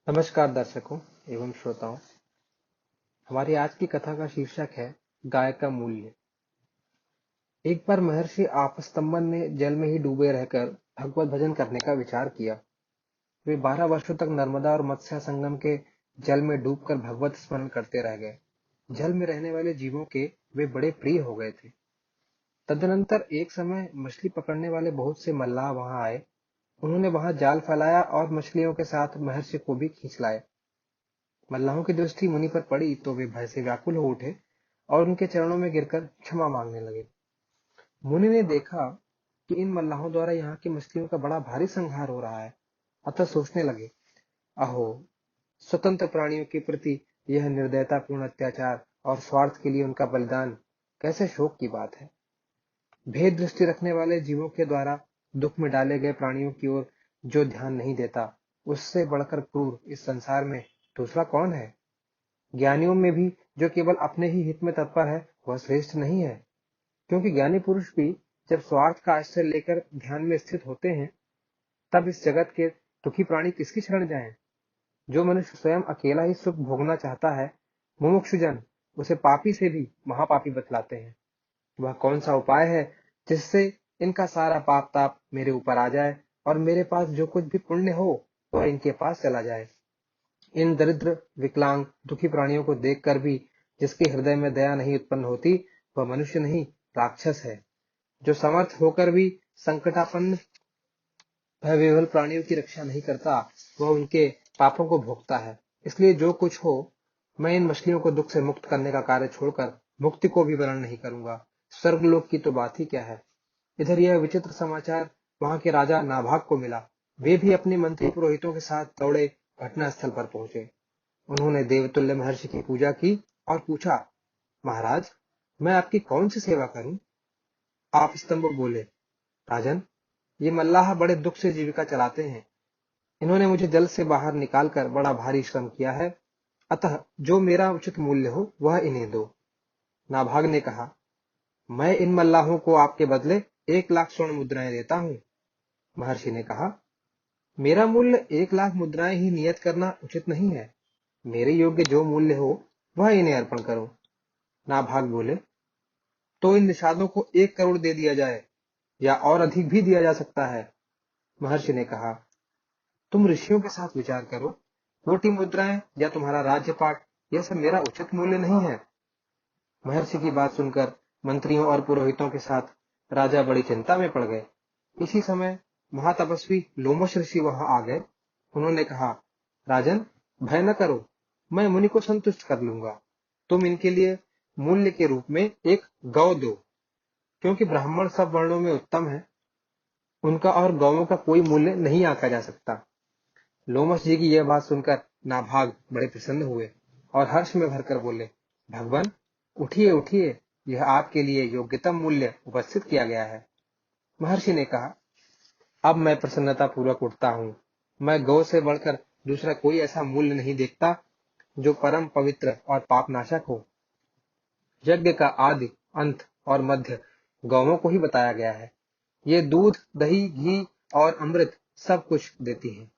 नमस्कार दर्शकों एवं श्रोताओं। हमारी आज की कथा का शीर्षक है गाय का मूल्य। एक बार महर्षि आपस्तंबन ने जल में ही डूबे रहकर भगवत भजन करने का विचार किया। वे 12 वर्षों तक नर्मदा और मत्स्य संगम के जल में डूबकर भगवत स्मरण करते रह गए। जल में रहने वाले जीवों के वे बड़े प्रिय हो गए थे। तदनंतर एक समय मछली पकड़ने वाले बहुत से मल्लाह वहां आए। उन्होंने वहां जाल फैलाया और मछलियों के साथ महर्षि को भी खींच लाए। मल्लाहों की दृष्टि मुनि पर पड़ी तो वे भय से व्याकुल हो उठे और उनके चरणों में गिरकर क्षमा मांगने लगे। मुनि ने देखा कि इन मल्लाहों द्वारा यहाँ की मछलियों का बड़ा भारी संहार हो रहा है, अतः सोचने लगे, अहो, स्वतंत्र प्राणियों के प्रति यह निर्दयतापूर्ण अत्याचार और स्वार्थ के लिए उनका बलिदान कैसे शोक की बात है। भेद दृष्टि रखने वाले जीवों के द्वारा दुख में डाले गए प्राणियों की ओर जो ध्यान नहीं देता, उससे बढ़कर क्रूर इस संसार में दूसरा कौन है। ज्ञानियों में भी जो केवल अपने ही हित में तत्पर है वह श्रेष्ठ नहीं है, क्योंकि ज्ञानी पुरुष भी जब स्वार्थ का आश्रय लेकर ध्यान में स्थित होते हैं, तब इस जगत के दुखी प्राणी किसकी शरण जाएं। जो मनुष्य स्वयं अकेला ही सुख भोगना चाहता है, मुमुक्षुजन उसे पापी से भी महापापी बतलाते हैं। वह कौन सा उपाय है जिससे इनका सारा पाप ताप मेरे ऊपर आ जाए और मेरे पास जो कुछ भी पुण्य हो वह इनके पास चला जाए। इन दरिद्र विकलांग दुखी प्राणियों को देखकर भी जिसके हृदय में दया नहीं उत्पन्न होती, वह मनुष्य नहीं राक्षस है। जो समर्थ होकर भी संकटापन्न भय विह्वल प्राणियों की रक्षा नहीं करता, वह उनके पापों को भोगता है। इसलिए जो कुछ हो, मैं इन मछलियों को दुख से मुक्त करने का कार्य छोड़कर मुक्ति को भी वर्ण नहीं करूंगा। स्वर्गलोक की तो बात ही क्या है। इधर यह विचित्र समाचार वहां के राजा नाभाग को मिला। वे भी अपने मंत्री पुरोहितों के साथ दौड़े घटना स्थल पर पहुंचे। उन्होंने देवतुल्य महर्षि की पूजा की और पूछा, महाराज, मैं आपकी कौन सी सेवा करूं। आप स्तंभ बोले, राजन, ये मल्लाह बड़े दुख से जीविका चलाते हैं। इन्होंने मुझे जल से बाहर निकालकर बड़ा भारी श्रम किया है, अतः जो मेरा उचित मूल्य हो वह इन्हें दो। नाभाग ने कहा, मैं इन मल्लाहों को आपके बदले 1 लाख स्वर्ण मुद्राएं देता हूं। महर्षि ने कहा, मेरा मूल्य 1 लाख मुद्राएं ही नियत करना उचित नहीं है। मेरे योग्य जो मूल्य हो वह इन्हें अर्पण करो। नाभाग बोले, तो इन निषादों को 1 करोड़ दे दिया जाए या और अधिक भी दिया जा सकता है। महर्षि ने कहा, तुम ऋषियों के साथ विचार करो। कोटि मुद्राएं या तुम्हारा राज्यपाट, यह सब मेरा उचित मूल्य नहीं है। महर्षि की बात सुनकर मंत्रियों और पुरोहितों के साथ राजा बड़ी चिंता में पड़ गए। इसी समय महातपस्वी लोमश ऋषि वहां आ गए। उन्होंने कहा, राजन, भय न करो, मैं मुनि को संतुष्ट कर लूंगा। तुम इनके लिए मूल्य के रूप में एक गौ दो, क्योंकि ब्राह्मण सब वर्णों में उत्तम है। उनका और गौओं का कोई मूल्य नहीं आंका जा सकता। लोमश जी की यह बात सुनकर नाभाग बड़े प्रसन्न हुए और हर्ष में भरकर बोले, भगवान, उठिए उठिए, यह आपके लिए योग्यतम मूल्य उपस्थित किया गया है। महर्षि ने कहा, अब मैं प्रसन्नता पूर्वक उठता हूं। मैं गौ से बढ़कर दूसरा कोई ऐसा मूल्य नहीं देखता जो परम पवित्र और पापनाशक हो। यज्ञ का आदि, अंत और मध्य गौओं को ही बताया गया है। ये दूध, दही, घी और अमृत सब कुछ देती हैं।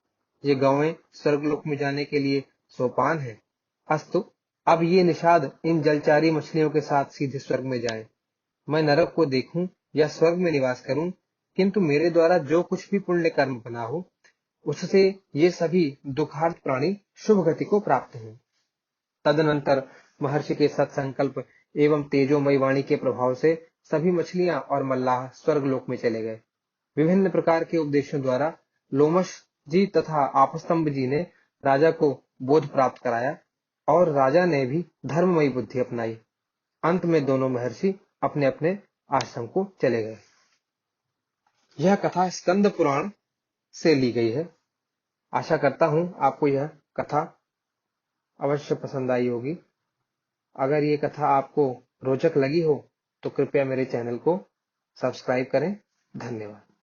ये गौएं स्वर्गलोक में जाने के लिए सोपान है। अस्तु, अब ये निषाद इन जलचारी मछलियों के साथ सीधे स्वर्ग में जाएं। मैं नरक को देखूं या स्वर्ग में निवास करूं, किंतु मेरे द्वारा जो कुछ भी पुण्य कर्म बना हो, उससे ये सभी दुखार्त प्राणी शुभ गति को प्राप्त हों। तदनंतर महर्षि के सत्संकल्प एवं तेजोमयी वाणी के प्रभाव से सभी मछलियां और मल्लाह स्वर्गलोक में चले गए। विभिन्न प्रकार के उपदेशों द्वारा लोमश जी तथा आपस्तंभ जी ने राजा को बोध प्राप्त कराया और राजा ने भी धर्ममयी बुद्धि अपनाई। अंत में दोनों महर्षि अपने अपने आश्रम को चले गए। यह कथा स्कंद पुराण से ली गई है। आशा करता हूं आपको यह कथा अवश्य पसंद आई होगी। अगर ये कथा आपको रोचक लगी हो तो कृपया मेरे चैनल को सब्सक्राइब करें। धन्यवाद।